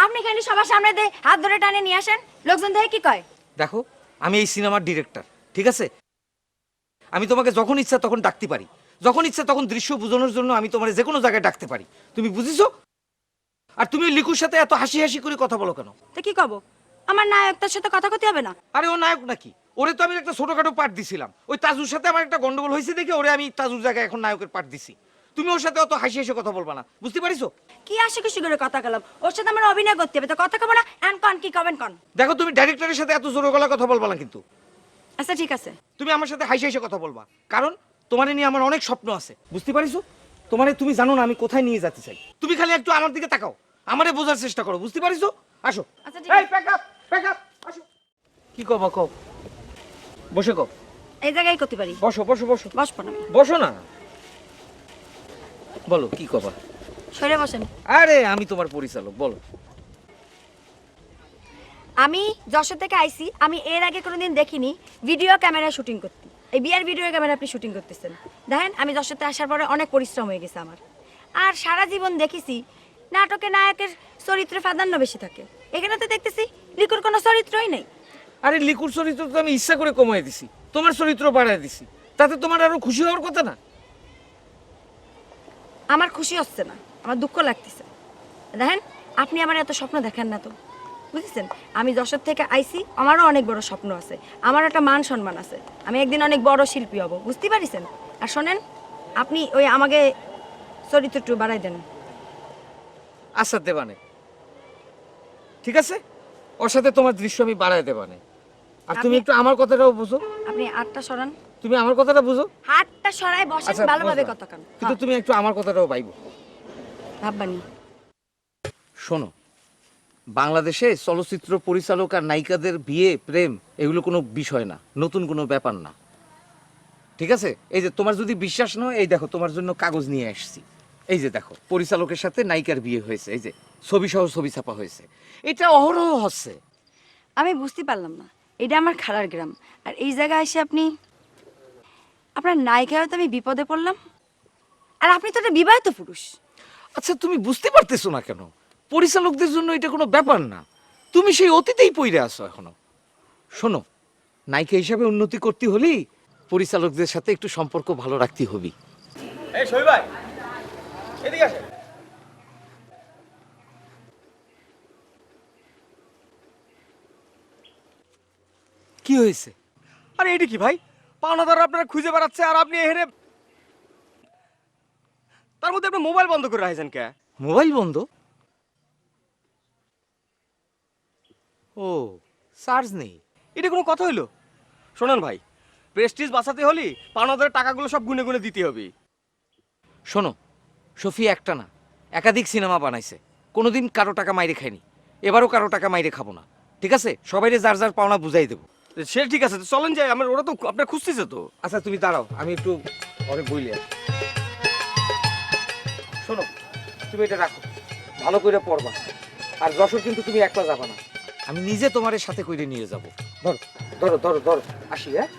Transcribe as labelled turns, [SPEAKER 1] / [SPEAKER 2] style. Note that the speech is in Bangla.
[SPEAKER 1] আপনি খালি সবার সামনে দিয়ে হাত ধরে টানে নিয়ে আসেন, লোকজন দেখে কি কয়?
[SPEAKER 2] দেখো, আমি এই সিনেমার ডিরেক্টর, ঠিক আছে? আমি তোমাকে যখন ইচ্ছা তখন ডাকতে পারি, যখন ইচ্ছা তখন দৃশ্য বোঝানোর জন্য আমি তোমার যে কোনো জায়গায় ডাকতে পারি। তুমি বুঝিছো? আর তুমি লিকুর সাথে এত হাসি হাসি করে কথা বলো কেন?
[SPEAKER 1] তো কি কব? আমার নায়কটার সাথে কথা কইতে হবে না?
[SPEAKER 2] আরে ও নায়ক নাকি? ওরে তো আমি একটা ছোটখাটো পার্ট দিছিলাম। ওই তাজুর সাথে আমার একটা গন্ডগোল হয়েছে দেখে ওরে আমি তাজুর জায়গায় এখন নায়কের পার্ট দিছি। তুমি ওর সাথে অত হাসি হাসি কথা বলবা না, বুঝতে পারিছো?
[SPEAKER 1] কি আসে খুশি করে কথা কলাম, ওর সাথে আমার অভিনয় করতে হবে, তো কথা কব না? এন কন কি কবেন কন?
[SPEAKER 2] দেখো, তুমি ডাইরেক্টরের সাথে এত জোরে গলা কথা বলবা না কিন্তু।
[SPEAKER 1] আচ্ছা ঠিক আছে।
[SPEAKER 2] তুমি আমার সাথে হাসি হাসি কথা বলবা, কারণ তোমারে নিয়ে আমার অনেক স্বপ্ন আছে, বুঝতে পারিছো? তুমি জানো না আমি কোথায় নিয়ে যেতে চাই। তুমি খালি একটু আমার দিকে তাকাও, আমারে বোঝার চেষ্টা করো, বুঝতে পারিছো? আসো।
[SPEAKER 1] আচ্ছা ঠিক
[SPEAKER 2] এই
[SPEAKER 1] আছে।
[SPEAKER 2] প্যাক আপ, আসো। কি কবা কও? বসে কও।
[SPEAKER 1] এই জায়গায় করতে পারি।
[SPEAKER 2] বসো বসো বসো।
[SPEAKER 1] বসবো না আমি।
[SPEAKER 2] বসো না। বলো কি কবা?
[SPEAKER 1] সরে বসেন।
[SPEAKER 2] আরে আমি তোমার পরিচালক, বলো।
[SPEAKER 1] আমি যশোর থেকে আইছি, আমি এর আগে কোনোদিন দেখিনি ভিডিও ক্যামেরায় শুটিং করতে। এই বিয়ার ভিডিও ক্যামেরা আপনি শুটিং করতেছেন, দেখেন আমি যশোরতে আসার পরে অনেক পরিশ্রম হয়ে গেছে আমার। আর সারা জীবন দেখেছি নাটকে নায়কের চরিত্রে প্রাধান্য বেশি থাকে, এখানে তো দেখতেছি লিকুর কোনো চরিত্রই নেই।
[SPEAKER 2] আরে লিকুর চরিত্র তো আমি ইচ্ছা করে কমায় দিছি, তোমার চরিত্র বাড়ায় দিছি, তাতে তোমার আরো খুশি হওয়ার কথা না?
[SPEAKER 1] আমার খুশি হচ্ছে না, আমার দুঃখ লাগতেছে। দেখেন আপনি আমার এত স্বপ্ন দেখেন না তো, বুঝেছেন? আমি যশোর থেকে আইছি, আমারও অনেক বড় স্বপ্ন আছে, আমার একটা মান সম্মান আছে, আমি একদিন অনেক বড় শিল্পী হব, বুঝতে পারিছেন? আর শোনেন, আপনি ওই আমাকে চরিত্র একটু বাড়াই দেন।
[SPEAKER 2] আচ্ছা দেবানে, ঠিক আছে, ওর সাথে তোমার দৃশ্য আমি বাড়ায় দেবানে। আর তুমি
[SPEAKER 1] আপনি-
[SPEAKER 2] একটু আমার কথাটাও বুঝো।
[SPEAKER 1] আপনি হাতটা সরান।
[SPEAKER 2] তুমি আমার কথাটা বুঝো।
[SPEAKER 1] হাতটা সরাই বসেন,
[SPEAKER 2] আচ্ছা,
[SPEAKER 1] ভালোভাবে
[SPEAKER 2] বুঝলাম।
[SPEAKER 1] কথা কান।
[SPEAKER 2] কিন্তু তুমি একটু আমার কথাটাও পাইবো।
[SPEAKER 1] ভাববানি।
[SPEAKER 2] শোনো, বাংলাদেশে চলচ্চিত্র পরিচালক আর নায়িকাদের বিয়ে প্রেম এগুলো কোনো বিষয় না, নতুন কোনো ব্যাপার না, ঠিক আছে? এই যে তোমার যদি বিশ্বাস নয়, এই দেখো তোমার জন্য কাগজ নিয়ে আসছি। এই যে দেখো, পরিচালকের সাথে নায়িকার বিয়ে হয়েছে, এই যে ছবি সহ ছবি ছাপা হয়েছে, এটা অহরহ হচ্ছে।
[SPEAKER 1] আমি বুঝতে পারলাম না, এটা আমার খালার গ্রাম, আর এই জায়গায় এসে আপনি আপনার নায়িকা হয়তো আমি বিপদে পড়লাম, আর আপনি তো একটা বিবাহিত পুরুষ।
[SPEAKER 2] আচ্ছা, তুমি বুঝতে পারতেছো না কেন? পরিচালকদের জন্য এটা কোনো ব্যাপার না, তুমি সেই অতীতেই পইরে আছো এখনো। শোনো, নায়িকা হিসাবে উন্নতি করতে হলে পরিচালকদের সাথে একটু সম্পর্ক ভালো রাখতে হবে।
[SPEAKER 3] এই শোই ভাই, এদিকে আসেন।
[SPEAKER 2] কি হয়েছে?
[SPEAKER 3] আরে এটা কি ভাই, পাওনাদার আপনারা খুঁজে বেড়াচ্ছে আর আপনি এখানে, তার মধ্যে আপনি মোবাইল বন্ধ করে রাখছেন কে?
[SPEAKER 2] মোবাইল বন্ধ? ও, চার্জ নেই।
[SPEAKER 3] এটা কোনো কথা হইলো? শোনেন ভাই, প্রেস্টিজ বাঁচাতে হলে পাওনাদারের টাকাগুলো সব গুনে গুনে দিতে হবে।
[SPEAKER 2] শোনো, সফি একটা না একাধিক সিনেমা বানাইছে, কোনোদিন কারো টাকা মাইরে খায়নি, এবারও কারো টাকা মাইরে খাবো না, ঠিক আছে? সবাইরে যার যার পাওনা বুঝাই দেবো।
[SPEAKER 3] সে ঠিক আছে, তো চলেন যাই, আমার ওরা তো আপনার খুঁজতেছে তো।
[SPEAKER 2] আচ্ছা তুমি দাঁড়াও, আমি একটু অনেক বইলে আসি। শোনো, তুমি এটা রাখো, ভালো করে পড়বা। আর যশোর কিন্তু তুমি একলা যাবা না, আমি নিজে তোমার সাথে করে নিয়ে যাবো। ধরো ধরো ধরো ধরো, আসি। হ্যাঁ।